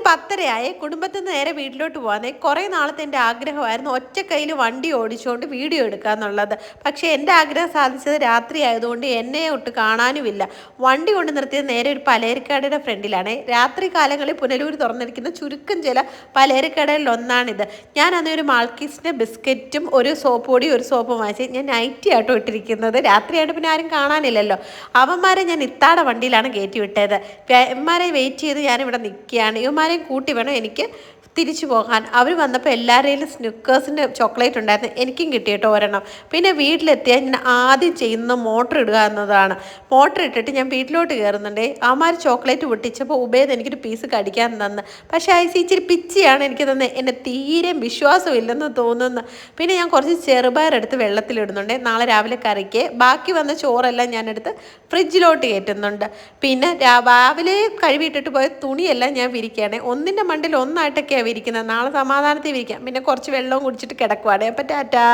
10:30 കുടുംബത്തിൽ നിന്ന് നേരെ വീട്ടിലോട്ട് പോകാനേ കുറേ നാളത്തെ എൻ്റെ ആഗ്രഹമായിരുന്നു ഒറ്റ കയ്യിൽ വണ്ടി ഓടിച്ചുകൊണ്ട് വീഡിയോ എടുക്കുക എന്നുള്ളത്. പക്ഷേ എൻ്റെ ആഗ്രഹം സാധിച്ചത് രാത്രി ആയതുകൊണ്ട് എന്നെ ഒട്ട് കാണാനുമില്ല. വണ്ടി കൊണ്ട് നിർത്തിയത് നേരെ ഒരു പലചരക്കടയുടെ ഫ്രണ്ടിലാണ്. രാത്രി കാലങ്ങളിൽ പുനലൂർ തുറന്നിരിക്കുന്ന ചുരുക്കം ചില പലചരക്കടകളിൽ ഒന്നാണിത്. ഞാൻ അന്ന് ഒരു മാൾക്കീസിൻ്റെ ബിസ്ക്കറ്റും ഒരു സോപ്പ് പൊടിയും ഒരു സോപ്പും വാങ്ങിച്ച് ഞാൻ നൈറ്റി ആട്ടോ ഇട്ടിരിക്കുന്നത്. രാത്രിയായിട്ട് പിന്നെ ആരും കാണാനില്ലല്ലോ. അവന്മാരെ ഞാൻ ഇത്താടെ വണ്ടിയിലാണ് കയറ്റി വിട്ടത്. ഇവന്മാരെ വെയിറ്റ് ചെയ്ത് ഞാനിവിടെ നിൽക്കുകയാണ്. ഇവന്മാരെയും കൂട്ടി വേണം എനിക്ക് തിരിച്ചു പോകാൻ. അവർ വന്നപ്പോൾ എല്ലാവരുടെയും സ്നിക്കേഴ്സിൻ്റെ ചോക്ലേറ്റ് ഉണ്ടായിരുന്നു. എനിക്കും കിട്ടിയിട്ടോ ഒരെണ്ണം. പിന്നെ വീട്ടിലെത്തിയാൽ ഞാൻ ആദ്യം ചെയ്യുന്ന മോട്ടർ ഇടുക എന്നതാണ്. മോട്ടർ ഇട്ടിട്ട് ഞാൻ വീട്ടിലോട്ട് കയറുന്നുണ്ട്. അവന്മാർ ചോക്ലേറ്റ് പൊട്ടിച്ചപ്പോൾ ഉബേദ് എനിക്കൊരു പീസ് കടിക്കാൻ തന്ന്. പക്ഷേ ഐസി ഇച്ചിരി പിച്ചിയാണ് എനിക്ക് തന്നെ. എന്നെ തീരെ വിശ്വാസമില്ലെന്ന് തോന്നുന്നു. പിന്നെ ഞാൻ കുറച്ച് ചെറുപയറെടുത്ത് വെള്ളത്തിലിടുന്നുണ്ട്. നാളെ രാവിലെ കറിക്ക്. ബാക്കി വന്ന ചോറെല്ലാം ഞാനെടുത്ത് ഫ്രിഡ്ജിലോട്ട് കയറ്റുന്നുണ്ട്. പിന്നെ രാവിലെ കഴുകിയിട്ടിട്ട് പോയ തുണിയെല്ലാം ഞാൻ വിരിക്കുകയാണ്. ഒന്നിൻ്റെ മണ്ടിൽ ഒന്നായിട്ടൊക്കെയാണ് വിരിക്കുന്നത്. നാളെ സമാധാനത്തിൽ വിരിക്കാം. പിന്നെ കുറച്ച് വെള്ളവും കുടിച്ചിട്ട് കിടക്കുവാണ്. അപ്പം ടാറ്റാ.